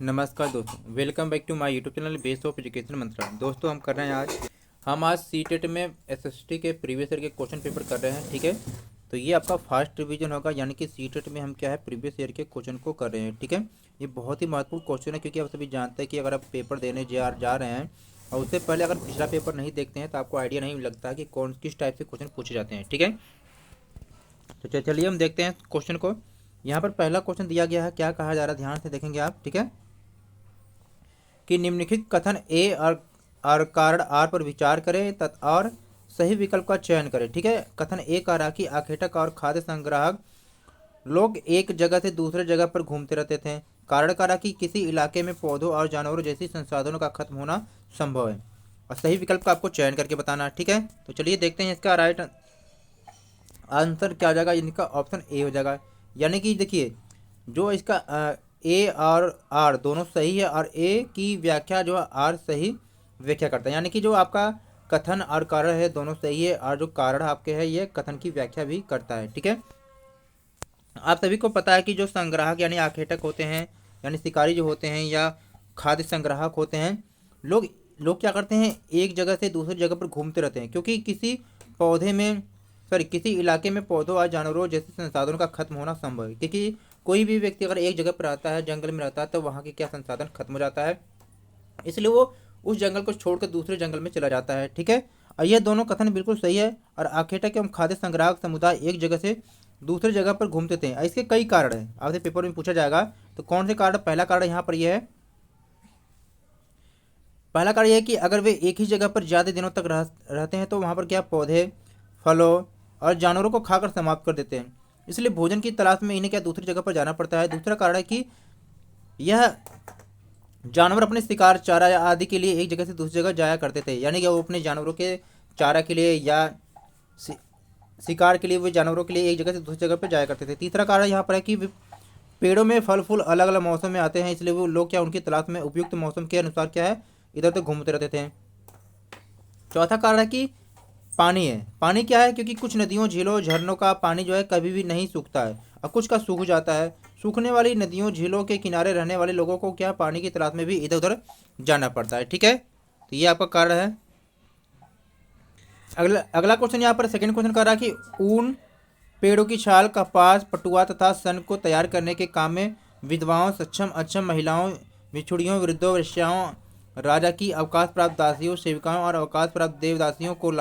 नमस्कार दोस्तों, welcome back to my YouTube channel base of education Mantra. दोस्तों हम कर रहे हैं आज सीटेट में एसएसटी के प्रीवियस ईयर के क्वेश्चन पेपर कर रहे हैं। ठीक है, तो ये आपका फर्स्ट रिवीजन होगा, यानी कि सीटेट में हम क्या है प्रीवियस ईयर के क्वेश्चन को कर रहे हैं। ठीक है, ये बहुत ही महत्वपूर्ण क्वेश्चन है, क्योंकि आप सभी जानते हैं कि अगर आप पेपर देने जा रहे हैं और उससे पहले अगर पिछला पेपर नहीं देखते हैं तो आपको आइडिया नहीं लगता कि कौन किस टाइप से क्वेश्चन पूछे जाते हैं। ठीक है, तो चलिए हम देखते हैं क्वेश्चन को। यहाँ पर पहला क्वेश्चन दिया गया है, क्या कहा जा रहा है ध्यान से देखेंगे आप। ठीक है, कि निम्नलिखित कथन ए और कारण आर पर विचार करें और सही विकल्प का चयन करें। ठीक है, कथन ए कह रहा कि आखेटक और खाद्य संग्राहक लोग एक जगह से दूसरे जगह पर घूमते रहते थे। कारण कह रहा कि किसी इलाके में पौधों और जानवरों जैसी संसाधनों का खत्म होना संभव है, और सही विकल्प का आपको चयन करके बताना। ठीक है, तो चलिए देखते हैं इसका राइट आंसर क्या हो जाएगा। इनका ऑप्शन ए हो जाएगा, यानी कि देखिए जो इसका ए और आर दोनों सही है, और ए की व्याख्या जो है आर सही व्याख्या करता है, यानी कि जो आपका कथन और कारण है दोनों सही है, और जो कारण आपके है ये कथन की व्याख्या भी करता है। ठीक है, आप सभी को पता है कि जो संग्राहक यानी आखेटक होते हैं, यानी शिकारी जो होते हैं, या खाद्य संग्राहक होते हैं, लोग लोग क्या करते हैं, एक जगह से दूसरी जगह पर घूमते रहते हैं, क्योंकि किसी इलाके में पौधों और जानवरों जैसे संसाधनों का खत्म होना संभव है। क्योंकि कोई भी व्यक्ति अगर एक जगह पर रहता है, जंगल में रहता है, तो वहाँ के क्या संसाधन खत्म हो जाता है, इसलिए वो उस जंगल को छोड़कर दूसरे जंगल में चला जाता है। ठीक है, और यह दोनों कथन बिल्कुल सही है। और आखेटक एवं खाद्य संग्राहक समुदाय एक जगह से दूसरे जगह पर घूमते थे। इसके कई कारण हैं, आपसे पेपर में पूछा जाएगा तो कौन से कारण। पहला कारण यहाँ पर यह है, पहला कारण यह है कि अगर वे एक ही जगह पर ज़्यादा दिनों तक रहते हैं तो वहाँ पर क्या पौधे, फलों और जानवरों को खाकर समाप्त कर देते हैं, इसलिए भोजन की तलाश में इन्हें क्या दूसरी जगह पर जाना पड़ता है। दूसरा कारण है कि यह जानवर अपने शिकार, चारा या आदि के लिए एक जगह से दूसरी जगह जाया करते थे, यानी कि वो अपने जानवरों के चारा के लिए या शिकार के लिए वे जानवरों के लिए एक जगह से दूसरी जगह पर जाया करते थे। तीसरा कारण यहाँ पर है कि पेड़ों में फल फूल अलग अलग मौसम में आते हैं, इसलिए वो लोग क्या उनकी तलाश में उपयुक्त मौसम के अनुसार क्या है इधर उधर घूमते रहते थे। चौथा कारण है कि पानी है। पानी क्या है, क्योंकि कुछ नदियों, झीलों, झरनों का पानी जो है कभी भी नहीं सूखता है, और कुछ का सूख जाता है। सूखने वाली नदियों, झीलों के किनारे रहने वाले लोगों को क्या पानी की तलाश में भी इधर उधर जाना पड़ता है। ठीक है, तो ये आपका कारण है। अगला क्वेश्चन यहाँ पर सेकंड क्वेश्चन कर रहा है कि ऊन, पेड़ों की छाल, कपास, पटुआ तथा सन को तैयार करने के काम में विधवाओं, सक्षम अक्षम महिलाओं, भिक्षुड़ियों, वृद्धों, वेश्याओं, राजा की अवकाश प्राप्त दासियों, सेविकाओं और अवकाश प्राप्त देवदासियों को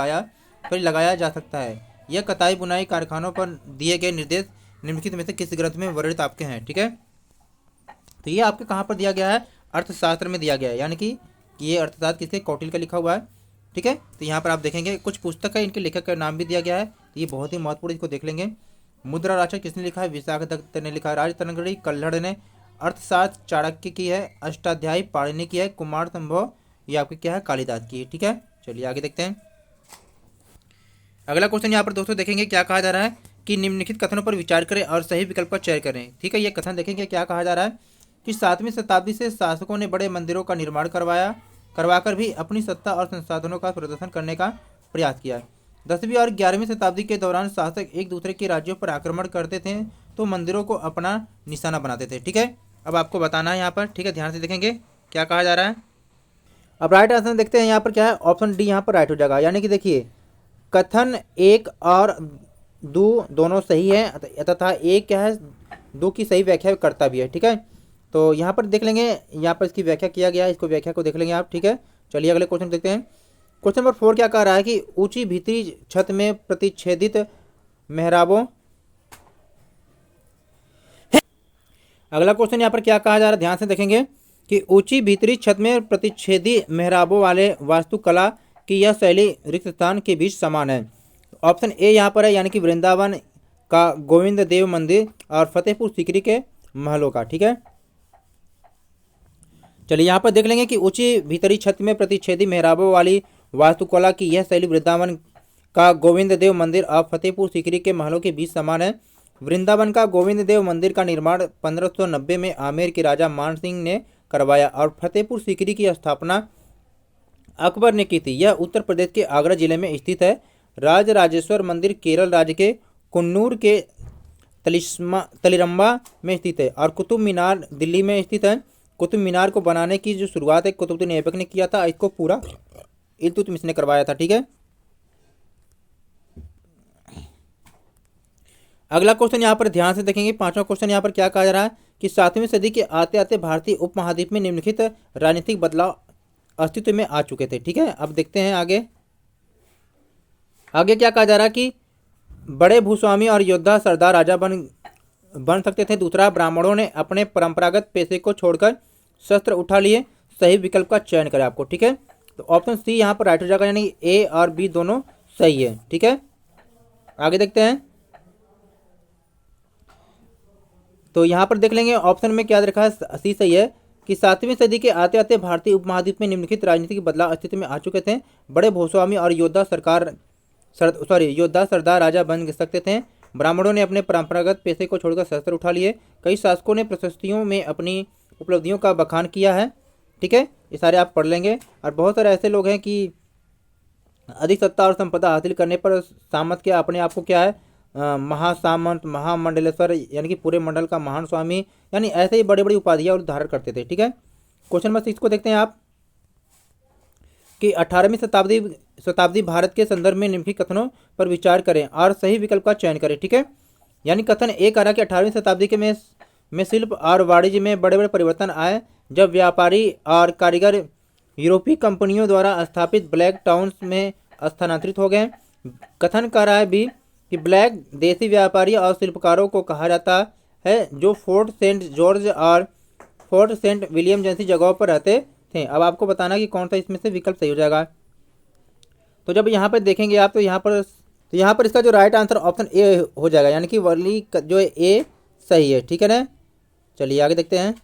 लगाया जा सकता है। यह कताई बुनाई कारखानों पर दिए गए निर्देश निम्नलिखित में से किस ग्रंथ में वर्णित आपके हैं। ठीक है, तो ये आपके कहाँ पर दिया गया है, अर्थशास्त्र में दिया गया है, यानी कि ये अर्थशास्त्र किसके, कौटिल्य का लिखा हुआ है। ठीक है, तो यहाँ पर आप देखेंगे कुछ पुस्तक है, इनके लेखक का नाम भी दिया गया है, तो ये बहुत ही महत्वपूर्ण, इसको देख लेंगे। मुद्रा राशि किसने लिखा है, विशाख दत्त ने लिखा है। राजतरंगिणी कल्हड़ ने। अर्थशास्त्र चाणक्य की है। अष्टाध्यायी पाणिनि की है। कुमार संभव ये आपकी क्या है, कालिदास की है। ठीक है, चलिए आगे देखते हैं। अगला क्वेश्चन यहाँ पर दोस्तों देखेंगे, क्या कहा जा रहा है कि निम्नलिखित कथनों पर विचार करें और सही विकल्प का चयन करें। ठीक है, ये कथन देखेंगे क्या कहा जा रहा है कि 7वीं शताब्दी से शासकों ने बड़े मंदिरों का निर्माण करवाकर भी अपनी सत्ता और संसाधनों का प्रदर्शन करने का प्रयास किया। 10वीं और 11वीं शताब्दी के दौरान शासक एक दूसरे के राज्यों पर आक्रमण करते थे तो मंदिरों को अपना निशाना बनाते थे। ठीक है, अब आपको बताना है यहाँ पर। ठीक है, ध्यान से देखेंगे क्या कहा जा रहा है। अब राइट आंसर देखते हैं, यहाँ पर क्या है, ऑप्शन डी यहाँ पर राइट हो जाएगा, यानी कि देखिए कथन एक और दो दोनों सही है, तथा एक क्या है, दो की सही व्याख्या करता भी है। ठीक है, तो यहाँ पर देख लेंगे, यहाँ पर इसकी व्याख्या किया गया है, इसको व्याख्या को देख लेंगे आप। ठीक है, चलिए अगले क्वेश्चन देखते हैं। क्वेश्चन नंबर 4 क्या कह रहा है कि ऊंची भीतरी छत में प्रतिच्छेदित मेहराबों। अगला क्वेश्चन यहाँ पर क्या कहा जा रहा है, ध्यान से देखेंगे कि ऊंची भीतरी छत में प्रतिच्छेदी मेहराबों वाले वास्तुकला की यह शैली रिक्त स्थान के बीच समान है। ऑप्शन ए यहाँ पर है, यानी कि वृंदावन का गोविंद देव मंदिर और फतेहपुर सीकरी के महलों का। ठीक है, चलिए यहाँ पर देख लेंगे कि ऊंची भीतरी छत में प्रतिच्छेदी मेहराबों वाली वास्तुकला की यह शैली वृंदावन का गोविंद देव मंदिर और फतेहपुर सीकरी के महलों के बीच समान है। वृंदावन का गोविंद देव मंदिर का निर्माण 1590 में आमेर के राजा मान सिंह ने करवाया, और फतेहपुर सीकरी की स्थापना अकबर ने की थी। यह उत्तर प्रदेश के आगरा जिले में स्थित है। राजराजेश्वर मंदिर केरल राज्य के कुन्नूर के तलिरम्बा में स्थित है, और कुतुब मीनार दिल्ली में स्थित है। कुतुब मीनार को बनाने की जो शुरुआत है कुतुबुद्दीन ऐबक ने किया था, इसको पूरा इल्तुतमिश ने करवाया था। ठीक है, अगला क्वेश्चन यहाँ पर ध्यान से देखेंगे। पांचवा क्वेश्चन यहाँ पर क्या कहा जा रहा है कि 7वीं सदी के आते आते भारतीय उपमहाद्वीप में निम्नलिखित राजनीतिक बदलाव अस्तित्व में आ चुके थे। ठीक है, अब देखते हैं आगे। आगे क्या कहा जा रहा है कि बड़े भूस्वामी और योद्धा सरदार राजा बन सकते थे। दूसरा, ब्राह्मणों ने अपने परंपरागत पेशे को छोड़कर शस्त्र उठा लिए। सही विकल्प का चयन करें आपको। ठीक है, तो ऑप्शन सी यहाँ पर राइट हो जाएगा, यानी ए और बी दोनों सही है। ठीक है, आगे देखते हैं। तो यहाँ पर देख लेंगे ऑप्शन में क्या रखा है, सी सही है कि 7वीं सदी के आते आते भारतीय उपमहाद्वीप में निम्नलिखित राजनीतिक बदलाव अस्तित्व में आ चुके थे। बड़े भूस्वामी और योद्धा सरदार राजा बन सकते थे। ब्राह्मणों ने अपने परंपरागत पेशे को छोड़कर शस्त्र उठा लिए। कई शासकों ने प्रशस्तियों में अपनी उपलब्धियों का बखान किया है। ठीक है, ये सारे आप पढ़ लेंगे। और बहुत सारे ऐसे लोग हैं कि अधिक सत्ता और संपदा हासिल करने पर सामंत क्या अपने आप को क्या है, महासामंत, महामंडलेश्वर यानी कि पूरे मंडल का महान स्वामी, यानी ऐसे ही बड़ी बड़ी उपाधियां और धारण करते थे। ठीक है, क्वेश्चन नंबर 6 को देखते हैं आप कि 18वीं शताब्दी भारत के संदर्भ में निम्नलिखित कथनों पर विचार करें और सही विकल्प का चयन करें। ठीक है, यानी कथन एक आ रहा कि 18वीं शताब्दी के में शिल्प और वाणिज्य में बड़े बड़े परिवर्तन आए, जब व्यापारी और कारीगर यूरोपीय कंपनियों द्वारा स्थापित ब्लैक टाउन्स में स्थानांतरित हो गए। कथन कर रहा है भी कि ब्लैक देसी व्यापारी और शिल्पकारों को कहा जाता है जो फोर्ट सेंट जॉर्ज और फोर्ट सेंट विलियम जैसी जगहों पर रहते थे। अब आपको बताना कि कौन सा इसमें से विकल्प सही हो जाएगा। तो जब यहाँ पर देखेंगे आप तो यहाँ पर इसका जो राइट आंसर ऑप्शन ए हो जाएगा, यानी कि वर्ली जो है ए सही है। ठीक है ना, चलिए आगे देखते हैं।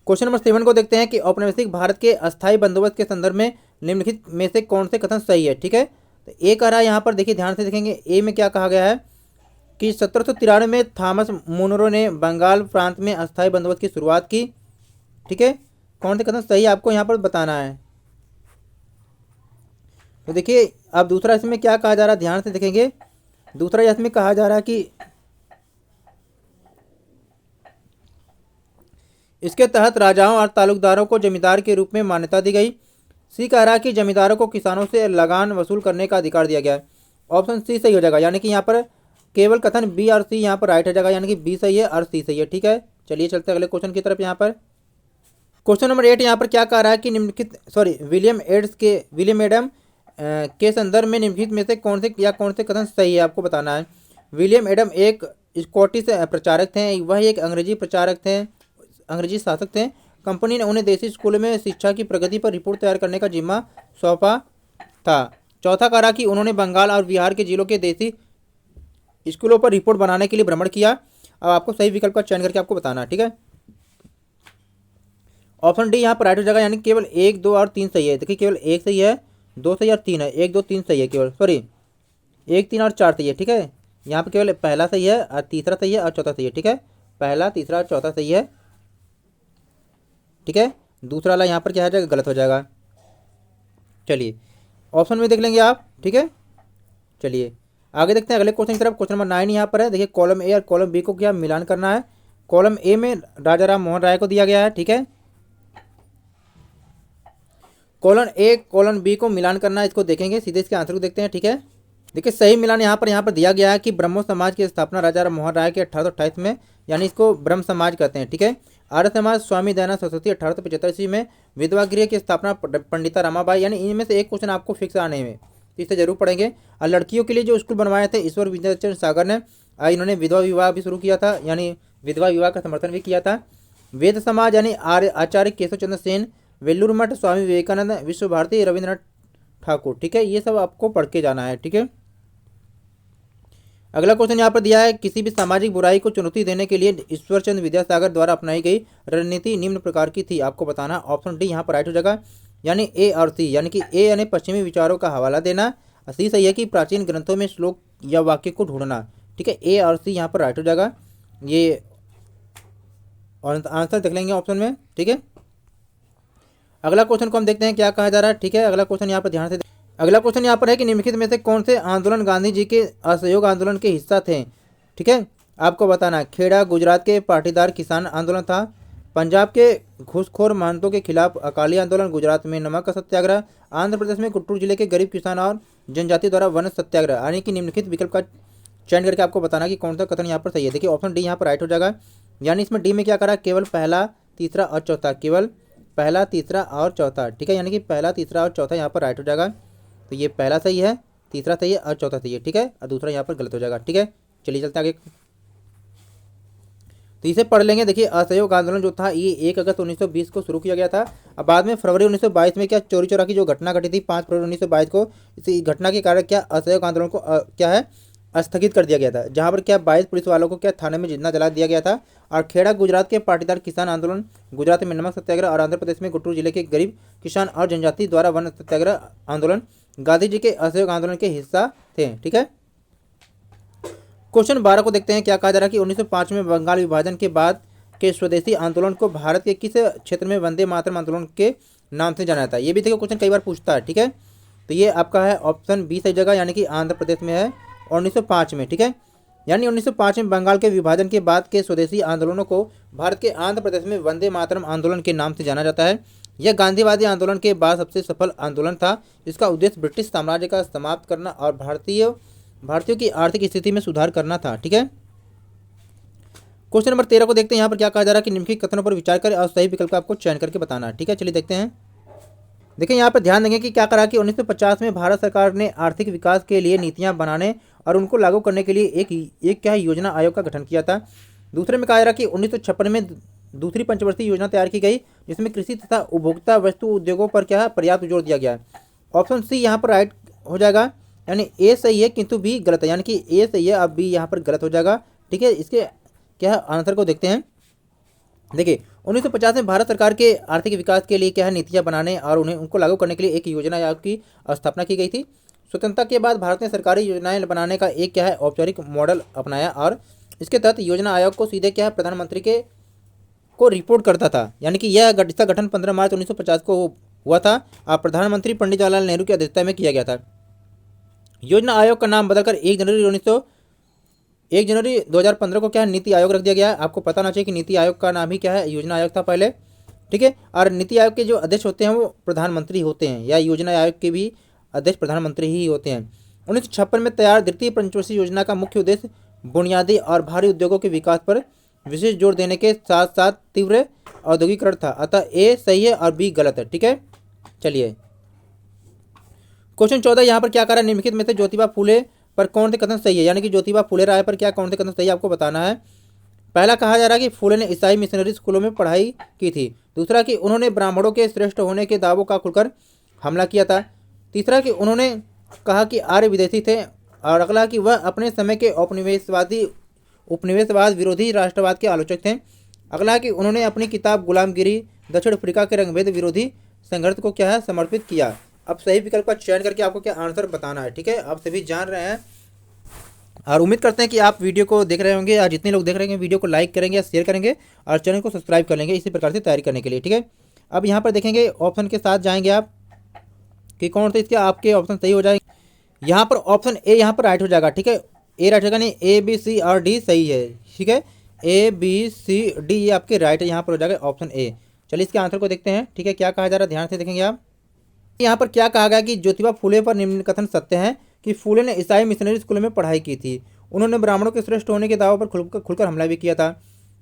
क्वेश्चन नंबर 7 को देखते हैं कि औपनिवेशिक भारत के अस्थायी बंदोबस्त के संदर्भ में निम्नलिखित में से कौन से कथन सही है। ठीक है, तो ए कह रहा है यहाँ पर, देखिए ध्यान से देखेंगे ए में क्या कहा गया है कि 1793 में थॉमस मुनरो ने बंगाल प्रांत में अस्थायी बंदोबस्त की शुरुआत की। ठीक है, कौन से कथन सही आपको यहाँ पर बताना है। तो देखिए अब दूसरा इसमें क्या कहा जा रहा है, ध्यान से देखेंगे। दूसरा इसमें कहा जा रहा है कि इसके तहत राजाओं और तालुकदारों को जमींदार के रूप में मान्यता दी गई। सी कह रहा है कि जमींदारों को किसानों से लगान वसूल करने का अधिकार दिया गया है। ऑप्शन सी सही हो जाएगा, यानी कि यहाँ पर केवल कथन बी और सी यहाँ पर राइट हो जाएगा, यानी कि बी सही है और सी सही है। ठीक है, चलिए चलते हैं अगले क्वेश्चन की तरफ। यहाँ पर क्वेश्चन नंबर 8 यहाँ पर क्या कह रहा है कि निम्नलिखित विलियम एडम के संदर्भ में निम्नलिखित में से कौन से कथन सही है आपको बताना है। विलियम एडम एक स्कॉटिश प्रचारक थे, वह एक अंग्रेजी शासक थे। कंपनी ने उन्हें देसी स्कूलों में शिक्षा की प्रगति पर रिपोर्ट तैयार करने का जिम्मा सौंपा था। चौथा कहा कि उन्होंने बंगाल और बिहार के जिलों के देसी स्कूलों पर रिपोर्ट बनाने के लिए भ्रमण किया। अब आपको सही विकल्प का चयन करके आपको बताना है। ठीक है, ऑप्शन डी यहाँ पर राइट हो जाएगा, यानी केवल 1, 2 और 3 सही है। देखिए केवल 1 सही है, 2 सही और 3 है। 1, 2, 3 सही है केवल, 1, 3 और 4 सही है। ठीक है, यहाँ पर केवल पहला सही है और तीसरा सही है और चौथा सही है। ठीक है, पहला, तीसरा और चौथा सही है। ठीक है, दूसरा वाला यहाँ पर क्या हो जाएगा, गलत हो जाएगा। चलिए ऑप्शन में देख लेंगे आप। ठीक है, चलिए आगे देखते हैं अगले क्वेश्चन की तरफ। क्वेश्चन नंबर 9 यहाँ पर है। देखिए कॉलम ए और कॉलम बी को क्या मिलान करना है। कॉलम ए में राजा राम मोहन राय को दिया गया है। ठीक है, कॉलम ए कॉलम बी को मिलान करना है, इसको देखेंगे, सीधे इसके आंसर को देखते हैं। ठीक है, देखिए सही मिलान यहाँ पर दिया गया है कि ब्रह्मो समाज की स्थापना राजा राम मोहन राय के 1828 में, यानी इसको ब्रह्म समाज कहते हैं। ठीक है, आर्य समाज स्वामी दयानंद सरस्वती 1875 ईस्वी में, विधवा गृह की स्थापना पंडिता रमाबाई, यानी इनमें से एक क्वेश्चन आपको फिक्स आने में, तो इसे जरूर पढ़ेंगे। और लड़कियों के लिए जो स्कूल बनवाए थे ईश्वर विद्याचरण सागर ने, इन्होंने विधवा विवाह भी शुरू किया था, यानी विधवा विवाह का समर्थन भी किया था। वेद समाज यानी आचार्य केशव चंद्र सेन, वेल्लूर मठ स्वामी विवेकानंद, विश्व भारती रविंद्रनाथ ठाकुर। ठीक है, ये सब आपको पढ़ के जाना है। ठीक है, अगला क्वेश्चन यहाँ पर दिया है, किसी भी सामाजिक बुराई को चुनौती देने के लिए ईश्वरचंद्र विद्यासागर द्वारा अपनाई गई रणनीति निम्न प्रकार की थी। आपको बताना, ऑप्शन डी यहाँ पर राइट हो जाएगा, यानी ए और सी, यानी कि ए यानी पश्चिमी विचारों का हवाला देना, सी सही है कि प्राचीन ग्रंथों में श्लोक या वाक्य को ढूंढना। ठीक है, ए और सी यहाँ पर राइट हो जाएगा। ये आंसर देख लेंगे ऑप्शन में। ठीक है, अगला क्वेश्चन को हम देखते हैं क्या कहा जा रहा है। ठीक है, अगला क्वेश्चन यहाँ पर ध्यान से, अगला क्वेश्चन यहाँ पर है कि निम्नलिखित में से कौन से आंदोलन गांधी जी के असहयोग आंदोलन के हिस्सा थे। ठीक है, आपको बताना, खेड़ा गुजरात के पाटीदार किसान आंदोलन था, पंजाब के घूसखोर महंतों के खिलाफ अकाली आंदोलन, गुजरात में नमक का सत्याग्रह, आंध्र प्रदेश में गुंटूर जिले के गरीब किसान और जनजाति द्वारा वन सत्याग्रह। यानी कि निम्नलिखित विकल्प का चयन करके आपको बताना कि कौन सा कथन यहाँ पर सही है। देखिए ऑप्शन डी यहाँ पर राइट हो जाएगा। यानी इसमें डी में क्या करा, केवल पहला, तीसरा और चौथा, केवल पहला, तीसरा और चौथा, ठीक है। यानी कि पहला, तीसरा और चौथा यहाँ पर राइट हो जाएगा। तो ये पहला सही है, तीसरा सही है और चौथा सही है, ठीक है। और दूसरा यहाँ पर गलत हो जाएगा, ठीक है। चलिए चलते आगे। तो इसे पढ़ लेंगे। देखिए असहयोग आंदोलन जो था ये 1 अगस्त 1920 को शुरू किया गया था। अब बाद में फरवरी 1922 में क्या चोरी चोरा की जो घटना घटी थी 5 फरवरी 1922 को, इसी घटना के कारण क्या असहयोग आंदोलन को क्या है स्थगित कर दिया गया था। जहां पर क्या 22 पुलिस वालों को क्या थाने में जिंदा जला दिया गया था। और खेड़ा गुजरात के पाटीदार किसान आंदोलन, गुजरात में नमक सत्याग्रह और आंध्र प्रदेश में गुंटूर जिले के गरीब किसान और जनजाति द्वारा वन सत्याग्रह आंदोलन गांधी जी के असहयोग आंदोलन के हिस्सा थे, ठीक है। क्वेश्चन 12 को देखते हैं। क्या कहा जा रहा है कि 1905 में बंगाल विभाजन के बाद के स्वदेशी आंदोलन को भारत के किस क्षेत्र में वंदे मातरम आंदोलन के नाम से जाना जाता है। ये भी देखो क्वेश्चन कई बार पूछता है, ठीक है। तो ये आपका है ऑप्शन बी सही जगह, यानी कि आंध्र प्रदेश में है 1905 में, ठीक है। यानी 1905 में बंगाल के विभाजन के बाद के स्वदेशी आंदोलनों को भारत के आंध्र प्रदेश में वंदे मातरम आंदोलन के नाम से जाना जाता है। यह गांधीवादी आंदोलन के बाद सबसे सफल आंदोलन था। इसका उद्देश्य ब्रिटिश साम्राज्य का समाप्त करना और भारतीयों की आर्थिक स्थिति में सुधार करना था, ठीक है। क्वेश्चन नंबर 13 को देखते हैं। यहाँ पर क्या कहा जा रहा है कि निम्नलिखित कथनों पर विचार करें और सही विकल्प का आपको चयन करके बताना है, ठीक है। चलिए देखते हैं। देखिए यहाँ पर ध्यान देंगे कि क्या करा कि 1950 में भारत सरकार ने आर्थिक विकास के लिए नीतियां बनाने और उनको लागू करने के लिए एक क्या है योजना आयोग का गठन किया था। दूसरे में कहा जा रहा है कि 1956 में दूसरी पंचवर्षीय योजना तैयार की गई, जिसमें कृषि तथा उपभोक्ता वस्तु उद्योगों पर क्या है पर्याप्त जोर दिया गया है। ऑप्शन सी यहाँ पर राइट हो जाएगा, यानी ए सही है किंतु बी गलत है, यानी कि ए सही है अब बी यहाँ पर गलत हो जाएगा, ठीक है। इसके क्या है आंसर को देखते हैं। देखिए 1950 में भारत सरकार के आर्थिक विकास के लिए क्या है नीतियां बनाने और उनको लागू करने के लिए एक योजना आयोग की स्थापना की गई थी। स्वतंत्रता के बाद भारत ने सरकारी योजनाएं बनाने का एक क्या है औपचारिक मॉडल अपनाया और इसके तहत योजना आयोग को सीधे क्या है प्रधानमंत्री को रिपोर्ट करता था। यानी कि यह इसका गठन 15 मार्च 1950 को हुआ था और प्रधानमंत्री पंडित जवाहरलाल नेहरू की अध्यक्षता में किया गया था। योजना आयोग का नाम बदलकर 1 जनवरी 2015 को क्या है नीति आयोग रख दिया गया है। आपको पता होना चाहिए कि नीति आयोग का नाम ही क्या है योजना आयोग था पहले, ठीक है। और नीति आयोग के जो अध्यक्ष होते हैं वो प्रधानमंत्री होते हैं, या योजना आयोग के भी अध्यक्ष प्रधानमंत्री ही होते हैं। 1956 में तैयार द्वितीय पंचवर्षीय योजना का मुख्य उद्देश्य बुनियादी और भारी उद्योगों के विकास पर विशेष जोर देने के साथ साथ तीव्र औद्योगिकरण था। अतः ए सही है और बी गलत है, ठीक है। चलिए क्वेश्चन 14 यहाँ पर क्या करा, निम्नलिखित में से ज्योतिबा फूले पर कौन से कथन सही है। यानी कि ज्योतिबा फूले राय पर क्या कौन से कथन सही है आपको बताना है। पहला कहा जा रहा है कि फूले ने ईसाई मिशनरी स्कूलों में पढ़ाई की थी। दूसरा कि उन्होंने ब्राह्मणों के श्रेष्ठ होने के दावों का खुलकर हमला किया था। तीसरा कि उन्होंने कहा कि आर्य विदेशी थे। और अगला कि वह अपने समय के उपनिवेशवाद विरोधी राष्ट्रवाद के आलोचक थे। अगला कि उन्होंने अपनी किताब गुलामगिरी दक्षिण अफ्रीका के रंगभेद विरोधी संघर्ष को क्या है समर्पित किया। अब सही विकल्प का चयन करके आपको क्या आंसर बताना है, ठीक है। आप सभी जान रहे हैं और उम्मीद करते हैं कि आप वीडियो को देख रहे होंगे और जितने लोग देख रहे हैं वीडियो को लाइक करेंगे या शेयर करेंगे और चैनल को सब्सक्राइब कर लेंगे इसी प्रकार से तैयारी करने के लिए, ठीक है। अब यहाँ पर देखेंगे ऑप्शन के साथ जाएंगे आप कि कौन से इसके आपके ऑप्शन सही हो जाएंगे। यहाँ पर ऑप्शन ए यहाँ पर राइट हो जाएगा, ठीक है। ए राइट होगा, नहीं ए बी सी और डी सही है, ठीक है। ए बी सी डी ये आपके राइट है, यहाँ पर हो जाएगा ऑप्शन ए। चलिए इसके आंसर को देखते हैं, ठीक है। क्या कहा जा रहा है ध्यान से देखेंगे आप। यहाँ पर क्या कहा गया कि ज्योतिबा फूले पर निम्न कथन सत्य है कि फूले ने ईसाई मिशनरी स्कूलों में पढ़ाई की थी। उन्होंने ब्राह्मणों के श्रेष्ठ होने के दावों पर खुलकर हमला भी किया था।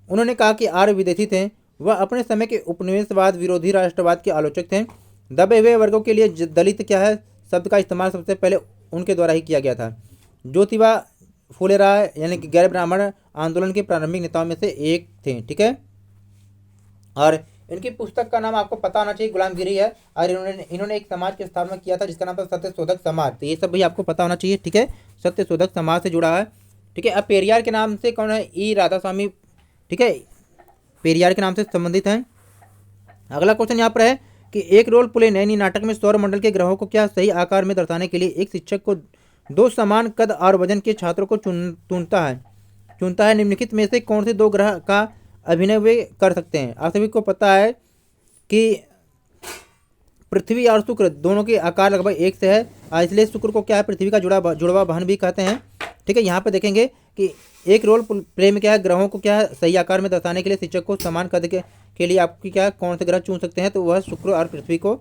उन्होंने कहा कि आर्य विदेशी थे। वह अपने समय के उपनिवेशवाद विरोधी राष्ट्रवाद के आलोचक थे। दबे हुए वर्गों के लिए दलित क्या है शब्द का इस्तेमाल सबसे पहले उनके द्वारा ही किया गया था। ज्योतिबा फूले राय यानी कि गैर ब्राह्मण आंदोलन के प्रारंभिक नेताओं में से एक थे, ठीक है। और इनकी पुस्तक का नाम आपको पता होना चाहिए गुलामगिरी है। और इन्होंने एक समाज की स्थापना किया था जिसका नाम था सत्य शोधक समाज। तो ये सब भी आपको पता होना चाहिए, ठीक है। सत्य शोधक समाज से जुड़ा है, ठीक है। अब पेरियार के नाम से कौन है, ई राधास्वामी, ठीक है, पेरियार के नाम से संबंधित है। अगला क्वेश्चन यहाँ पर है कि एक रोल प्ले नैनी नाटक में सौर मंडल के ग्रहों को क्या सही आकार में दर्शाने के लिए एक शिक्षक को 2 समान कद और वजन के छात्रों को चुनता है। निम्नलिखित में से कौन से 2 ग्रह का अभिनय वे कर सकते हैं। आप सभी को पता है कि पृथ्वी और शुक्र दोनों के आकार लगभग एक से है, इसलिए शुक्र को क्या है पृथ्वी का जुड़वा बहन भी कहते हैं। ठीक है। यहाँ पर देखेंगे कि एक रोल प्ले में क्या है, ग्रहों को क्या है सही आकार में दर्शाने के लिए शिक्षक को समान कद के लिए आपकी क्या कौन से ग्रह चुन सकते हैं, तो वह शुक्र और पृथ्वी को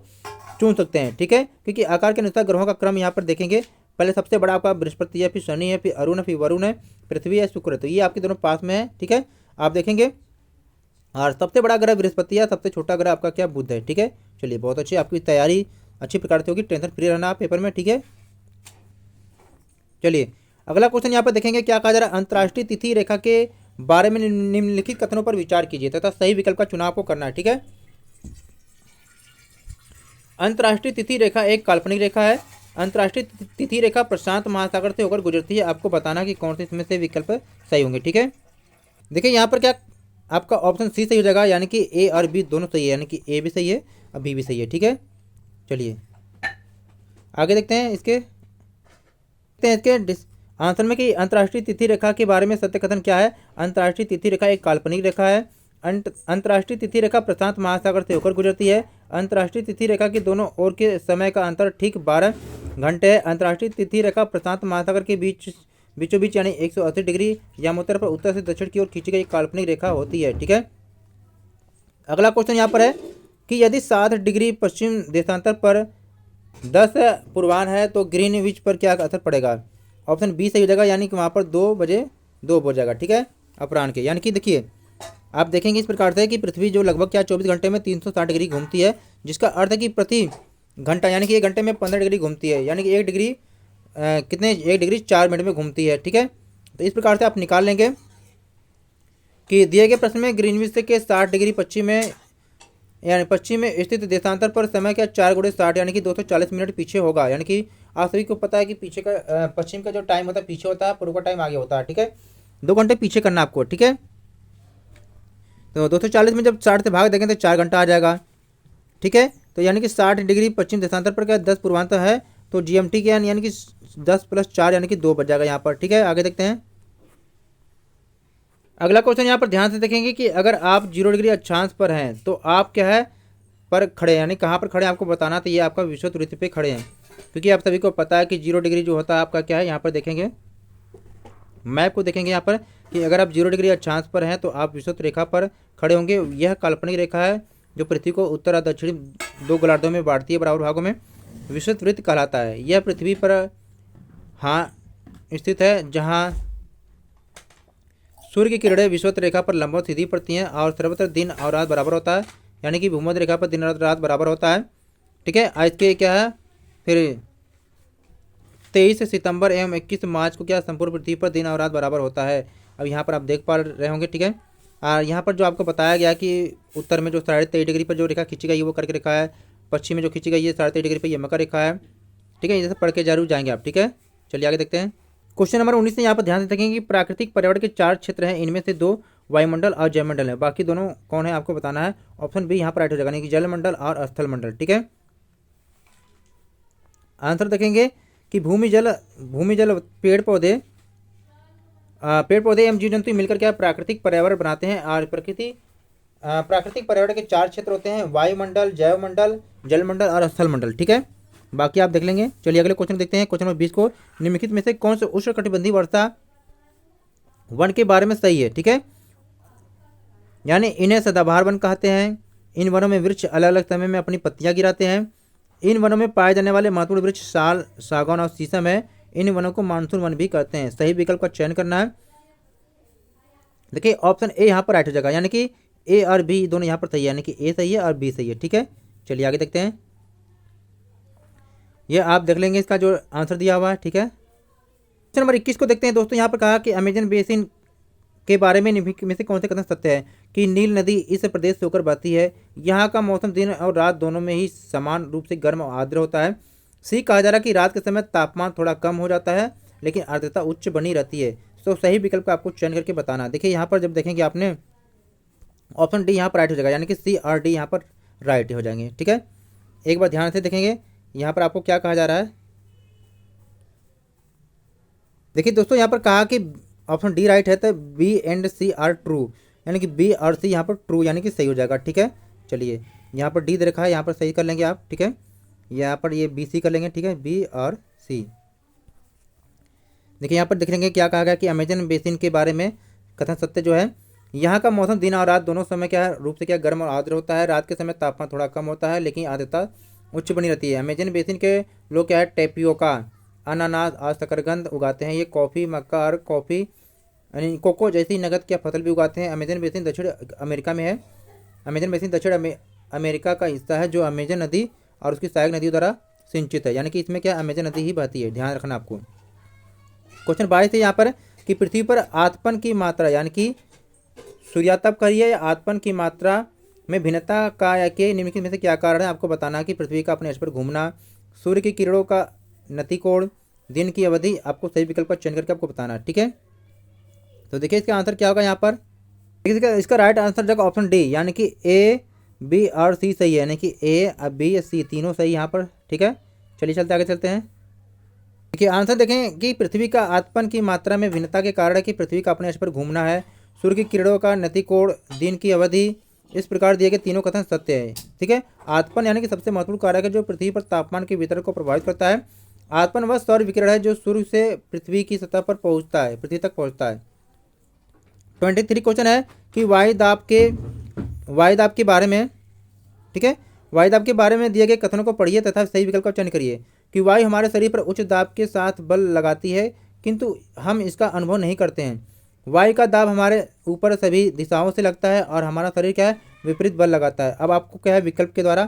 चुन सकते हैं। ठीक है, क्योंकि आकार के अनुसार ग्रहों का क्रम यहाँ पर देखेंगे, पहले सबसे बड़ा आपका बृहस्पति है, फिर शनि है, फिर अरुण है, फिर वरुण है, पृथ्वी है, शुक्र है। तो ये आपके दोनों पास में है। ठीक है, आप देखेंगे और सबसे बड़ा ग्रह बृहस्पति है, सबसे छोटा ग्रह आपका क्या बुध है। ठीक है, चलिए बहुत अच्छी आपकी तैयारी अच्छी प्रकार से होगी, टेंशन फ्री रहना आप पेपर में। ठीक है, चलिए अगला क्वेश्चन यहाँ पर देखेंगे क्या कहा जा रहा है, अंतर्राष्ट्रीय तिथि रेखा के बारे में निम्नलिखित कथनों पर विचार कीजिए तथा सही विकल्प का चुनाव को करना है। ठीक है, अंतर्राष्ट्रीय तिथि रेखा एक काल्पनिक रेखा है। अंतर्राष्ट्रीय तिथि रेखा प्रशांत महासागर से होकर गुजरती है। आपको बताना कि कौन से इसमें से विकल्प सही होंगे। ठीक है, देखिए यहाँ पर क्या आपका ऑप्शन सी सही हो जाएगा, यानी कि ए और बी दोनों सही है, यानी कि ए भी सही है और बी भी सही है। ठीक है, चलिए आगे देखते हैं इसके आंसर में कि अंतर्राष्ट्रीय तिथि रेखा के बारे में सत्य कथन क्या है। अंतर्राष्ट्रीय तिथि रेखा एक काल्पनिक रेखा है। अंतर्राष्ट्रीय तिथि रेखा प्रशांत महासागर से होकर गुजरती है। अंतर्राष्ट्रीय तिथि रेखा के दोनों ओर के समय का अंतर ठीक 12 घंटे है। अंतर्राष्ट्रीय तिथि रेखा प्रशांत महासागर के बीचों बीच यानी 180 डिग्री यामोत्तर पर उत्तर से दक्षिण की ओर खींची गई काल्पनिक रेखा होती है। ठीक है, अगला क्वेश्चन यहाँ पर है कि यदि 60 डिग्री पश्चिम देशांतर पर 10 पूर्वाह्न है तो ग्रीनविच पर क्या असर पड़ेगा। ऑप्शन बी सही हो जाएगा, यानी कि वहाँ पर 2 बजे 2 हो जाएगा। ठीक है, अपराह्न के, यानी कि देखिए आप देखेंगे इस प्रकार से कि पृथ्वी जो लगभग क्या 24 घंटे में 360 डिग्री घूमती है, जिसका अर्थ है कि प्रति घंटा यानी कि 1 घंटे में 15 डिग्री घूमती है, यानी कि 1 डिग्री कितने 1 डिग्री 4 मिनट में घूमती है। ठीक है, तो इस प्रकार से आप निकाल लेंगे कि दिए गए प्रश्न में ग्रीनविच के 60 डिग्री पश्चिम में यानी पश्चिम में स्थित देशांतर पर समय क्या 4 गुणे 60 यानी कि 240 मिनट पीछे होगा। यानी कि आप सभी को पता है कि पीछे का पश्चिम का जो टाइम होता है पीछे होता है, पूर्व का टाइम आगे होता है। ठीक है, 2 घंटे पीछे करना आपको। ठीक है, तो 240 में जब 60 से भाग देंगे तो 4 घंटा आ जाएगा। ठीक है, तो यानी कि 60 डिग्री पश्चिम देशांतर पर क्या 10 पूर्वांतर है, तो जीएमटी के यानी कि 10 + 4 यानी कि 2 बच जाएगा यहाँ पर। ठीक है, आगे देखते हैं अगला क्वेश्चन। यहाँ पर ध्यान से देखेंगे कि अगर आप 0 डिग्री अक्षांश पर हैं तो आप क्या है पर खड़े, यानी कहाँ पर खड़े आपको बताना। तो ये आपका विषुवत वृत्त पे खड़े हैं, क्योंकि आप सभी को पता है कि 0 डिग्री जो होता है आपका क्या है, यहाँ पर देखेंगे मैप को देखेंगे यहाँ पर कि अगर आप 0 डिग्री अक्षांश पर हैं तो आप विषुवत रेखा पर खड़े होंगे। यह काल्पनिक रेखा है जो पृथ्वी को उत्तर और दक्षिणी 2 गोलार्धों में बांटती है, बराबर भागों में। विषुवत वृत्त कहलाता है। यह पृथ्वी पर स्थित है जहाँ सूर्य की किरणें विषुवत रेखा पर लंबवत सीधी पड़ती हैं और सर्वत्र दिन और रात बराबर होता है, यानी कि भूमध्य रेखा पर दिन और रात बराबर होता है। ठीक है, आज के क्या है फिर 23 सितंबर एवं 21 मार्च को क्या संपूर्ण पृथ्वी पर दिन और रात बराबर होता है। अब यहाँ पर आप देख पा रहे होंगे। ठीक है, और यहाँ पर जो आपको बताया गया कि उत्तर में जो 23.5 डिग्री पर जो रेखा खींची गई है वो करके रेखा है, पश्चिम में जो खींची गई है 23.5 डिग्री पर यह मकर रेखा है। ठीक है, ये सब पढ़ के जरूर जाएंगे आप। ठीक है, चलिए आगे देखते हैं क्वेश्चन नंबर 19 से यहाँ पर ध्यान से देखेंगे कि प्राकृतिक पर्यावरण के 4 क्षेत्र हैं, इनमें से 2 वायुमंडल और जयमंडल है, बाकी दोनों कौन है आपको बताना है। ऑप्शन बी यहाँ पर राइट हो जाएगा, यानी कि जलमंडल और स्थल मंडल। ठीक है, आंसर देखेंगे कि भूमि जल पेड़ पौधे एवं जीव जंतु मिलकर क्या प्राकृतिक पर्यावरण बनाते हैं। और प्राकृतिक पर्यावरण के 4 क्षेत्र होते हैं, वायुमंडल, जैवमंडल, जलमंडल और स्थल मंडल। ठीक है, बाकी आप देख लेंगे। चलिए अगले क्वेश्चन देखते हैं। क्वेश्चन नंबर 20 को निम्नलिखित में से कौन से उष्णकटिबंधीय वर्षा वन के बारे में सही है। ठीक है, यानी इन्हें सदाबहार वन कहते हैं। इन वनों में वृक्ष अलग अलग समय में अपनी पत्तियां गिराते हैं। इन वनों में पाए जाने वाले महत्वपूर्ण वृक्ष साल, सागौन और शीशम है। इन वनों को मानसून वन भी कहते हैं। सही विकल्प का चयन करना है। देखिए ऑप्शन ए यहाँ पर राइट हो जाएगा, यानी कि ए और बी दोनों यहाँ पर सही है, यानी कि ए सही है और बी सही है। ठीक है, चलिए आगे देखते हैं। ये आप देख लेंगे इसका जो आंसर दिया हुआ है। ठीक है, क्वेश्चन नंबर 21 को देखते हैं दोस्तों। यहाँ पर कहा कि अमेजन बेसिन के बारे में निम्नलिखित में से कौन से कथन सत्य है कि नील नदी इस प्रदेश से होकर बहती है। यहाँ का मौसम दिन और रात दोनों में ही समान रूप से गर्म और आर्द्र होता है। सी कहा जा रहा है कि रात के समय तापमान थोड़ा कम हो जाता है लेकिन आर्द्रता उच्च बनी रहती है। तो सही विकल्प का आपको चयन करके बताना। देखिए यहाँ पर जब देखेंगे आपने ऑप्शन डी यहाँ पर राइट हो जाएगा, यानी कि सी और डी यहाँ पर राइट हो जाएंगे। ठीक है, एक बार ध्यान से देखेंगे यहाँ पर आपको क्या कहा जा रहा है। देखिए दोस्तों यहाँ पर कहा कि ऑप्शन डी राइट है, तो B and C are true, यानी कि बी और सी यहाँ पर ट्रू यानी कि सही हो जाएगा। ठीक है, चलिए यहाँ पर डी दे रखा है, यहाँ पर सही कर लेंगे आप। ठीक है, यहाँ पर ये बी सी कर लेंगे। ठीक है, बी और सी। देखिए यहाँ पर देखेंगे क्या कहा गया कि अमेजन बेसिन के बारे में कथन सत्य जो है, यहाँ का मौसम दिन और रात दोनों समय क्या है रूप से क्या गर्म और आर्द्र होता है। रात के समय तापमान थोड़ा कम होता है लेकिन आर्द्रता उच्च बनी रहती है। अमेजन बेसिन के लोग क्या है टेपियोका, अनानास और शकरकंद उगाते हैं। ये कॉफ़ी, मक्का और कॉफ़ी यानी कोको जैसी नगद क्या फसल भी उगाते हैं। अमेजन बेसिन दक्षिण अमेरिका में है। अमेजन बेसिन दक्षिण अमेरिका का हिस्सा है जो अमेजन नदी और उसकी सहायक नदियों द्वारा सिंचित है, यानी कि इसमें क्या अमेजन नदी ही बहती है, ध्यान रखना आपको। क्वेश्चन 22 है यहाँ पर कि पृथ्वी पर आतपन की मात्रा यानी कि सूर्यातप करिए या आतपन की मात्रा में भिन्नता का या के निम्नलिखित में से क्या कारण है। आपको बताना है कि पृथ्वी का अपने अक्ष पर घूमना, सूर्य की किरणों का नतिकोण, दिन की अवधि। आपको सही विकल्प का चयन करके आपको बताना है, ठीक है। तो देखिए इसका आंसर क्या होगा यहाँ पर। इसका राइट आंसर जगह ऑप्शन डी यानी कि ए, बी और सी सही है, यानी कि ए, बी, सी तीनों सही यहाँ पर, ठीक है। चलिए चलते आगे चलते हैं। देखिए आंसर देखें कि पृथ्वी का आतपन की मात्रा में भिन्नता के कारण है कि पृथ्वी का अपने अक्ष पर घूमना है, सूर्य की किरणों का नतिकोण, दिन की अवधि। इस प्रकार दिए गए तीनों कथन सत्य है, ठीक है। आतपन यानी कि सबसे महत्वपूर्ण कारक है जो पृथ्वी पर तापमान के वितरण को प्रभावित करता है। आतपन वह सौर विकिरण है जो सूर्य से पृथ्वी की सतह पर पहुंचता है, पृथ्वी तक पहुंचता है। 23 क्वेश्चन है कि वायुदाब के बारे में, ठीक है, वायुदाब के बारे में दिए गए कथनों को पढ़िए तथा सही विकल्प का चयन करिए। कि वायु हमारे शरीर पर उच्च दाब के साथ बल लगाती है किंतु हम इसका अनुभव नहीं करते हैं। वायु का दाब हमारे ऊपर सभी दिशाओं से लगता है और हमारा शरीर क्या है विपरीत बल लगाता है। अब आपको क्या है विकल्प के द्वारा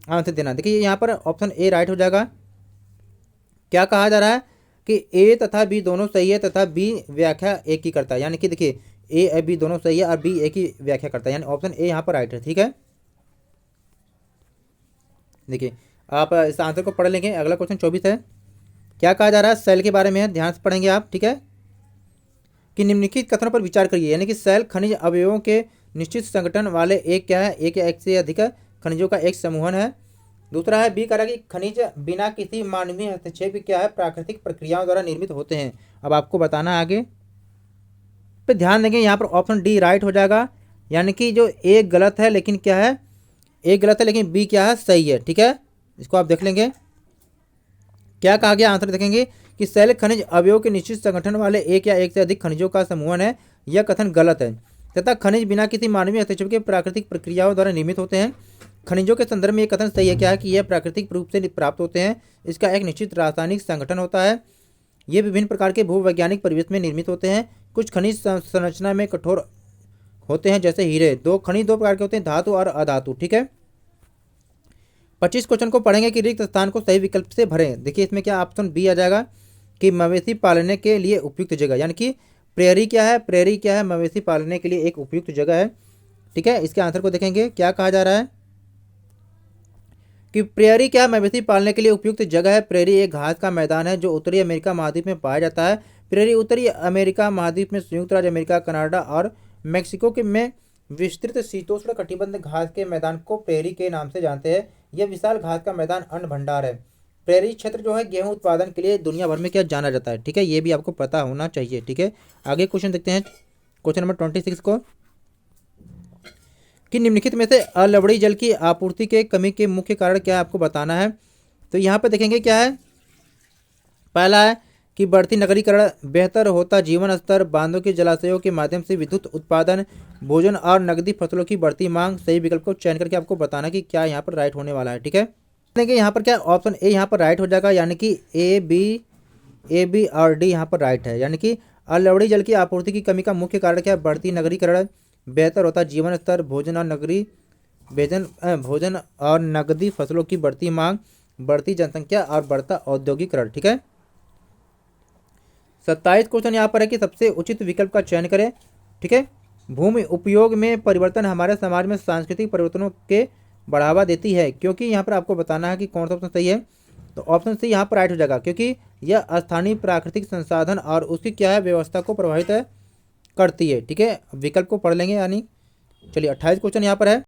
आंसर देना। देखिए यहाँ पर ऑप्शन ए राइट हो जाएगा। क्या कहा जा रहा है कि ए तथा बी दोनों सही है तथा बी व्याख्या एक ही करता है, यानी कि देखिए ए और बी दोनों सही है और बी एक ही व्याख्या करता है, यानी ऑप्शन ए यहाँ पर राइट है, ठीक है। देखिए आप इस आंसर को पढ़ लेंगे। अगला क्वेश्चन 24 है। क्या कहा जा रहा है सेल के बारे में है, ध्यान से पढ़ेंगे आप, ठीक है। कि निम्नलिखित कथनों पर विचार करिए, यानी कि सेल खनिज अवयवों के निश्चित संगठन वाले एक क्या है, एक या एक से अधिक खनिजों का एक समूहन है। दूसरा है बी कह रहा है कि खनिज बिना किसी मानवीय हस्तक्षेप के क्या है प्राकृतिक प्रक्रियाओं द्वारा निर्मित होते हैं। अब आपको बताना आगे पे ध्यान देंगे। यहाँ पर ऑप्शन डी राइट हो जाएगा, यानी कि जो ए गलत है लेकिन क्या है, ए गलत है लेकिन बी क्या है सही है, ठीक है। इसको आप देख लेंगे क्या कहा गया। आंसर देखेंगे कि सेल खनिज अवयव के निश्चित संगठन वाले एक या एक से अधिक खनिजों का समूहन है। यह कथन गलत है तथा खनिज बिना किसी मानवीय हस्तक्षेप के प्राकृतिक प्रक्रियाओं द्वारा निर्मित होते हैं। खनिजों के संदर्भ में यह कथन सही है क्या है कि यह प्राकृतिक रूप से प्राप्त होते हैं। इसका एक निश्चित रासायनिक संगठन होता है। ये विभिन्न प्रकार के भूवैज्ञानिक परिवेश में निर्मित होते हैं। कुछ खनिज संरचना में कठोर होते हैं जैसे हीरे। दो प्रकार के होते हैं, धातु और अधातु, ठीक है। 25 क्वेश्चन को पढ़ेंगे कि रिक्त स्थान को सही विकल्प से भरें। देखिए इसमें क्या ऑप्शन बी आ जाएगा कि मवेशी पालने के लिए उपयुक्त जगह, यानी कि प्रेयरी क्या है, प्रेयरी क्या है मवेशी पालने के लिए एक उपयुक्त जगह है, ठीक है। इसके आंसर को देखेंगे क्या कहा जा रहा है कि प्रेयरी क्या है मवेशी पालने के लिए उपयुक्त जगह है। प्रेयरी एक घास का मैदान है जो उत्तरी अमेरिका महाद्वीप में पाया जाता है। प्रेयरी उत्तरी अमेरिका महाद्वीप में संयुक्त राज्य अमेरिका, कनाडा और मेक्सिको के में विस्तृत शीतोष्ण कटिबंध घास के मैदान को प्रेयरी के नाम से जानते हैं। यह विशाल घास का मैदान अन्न भंडार है। प्रेयरी क्षेत्र जो है गेहूं उत्पादन के लिए दुनिया भर में क्या जाना जाता है, ठीक है। ये भी आपको पता होना चाहिए, ठीक है। आगे क्वेश्चन देखते हैं क्वेश्चन नंबर 26 को कि निम्नलिखित में से अलवड़ी जल की आपूर्ति के कमी के मुख्य कारण क्या है आपको बताना है। तो यहाँ पर देखेंगे क्या है। पहला है कि बढ़ती नगरीकरण, बेहतर होता जीवन स्तर, बांधों के जलाशयों के माध्यम से विद्युत उत्पादन, भोजन और नकदी फसलों की बढ़ती मांग। सही विकल्प को चयन करके आपको बताना कि क्या यहाँ पर राइट होने वाला है, ठीक है। देखिए यहाँ पर क्या ऑप्शन ए यहाँ पर राइट हो जाएगा, यानी कि ए बी और डी यहाँ पर राइट है। यानी कि अलवड़ी जल की आपूर्ति की कमी का मुख्य कारण क्या है, बढ़ती नगरीकरण, बेहतर होता जीवन स्तर, भोजन और नकदी फसलों की बढ़ती मांग, बढ़ती जनसंख्या और बढ़ता औद्योगिकरण, ठीक है। 27 क्वेश्चन यहाँ पर है कि सबसे उचित विकल्प का चयन करें, ठीक है। भूमि उपयोग में परिवर्तन हमारे समाज में सांस्कृतिक परिवर्तनों के बढ़ावा देती है, क्योंकि यहाँ पर आपको बताना है कि कौन सा ऑप्शन सही है। तो ऑप्शन सी यहाँ पर राइट हो जाएगा, क्योंकि यह स्थानीय प्राकृतिक संसाधन और उसकी क्या है व्यवस्था को प्रभावित करती है, ठीक है। विकल्प को पढ़ लेंगे, यानी चलिए 28 क्वेश्चन यहाँ पर है।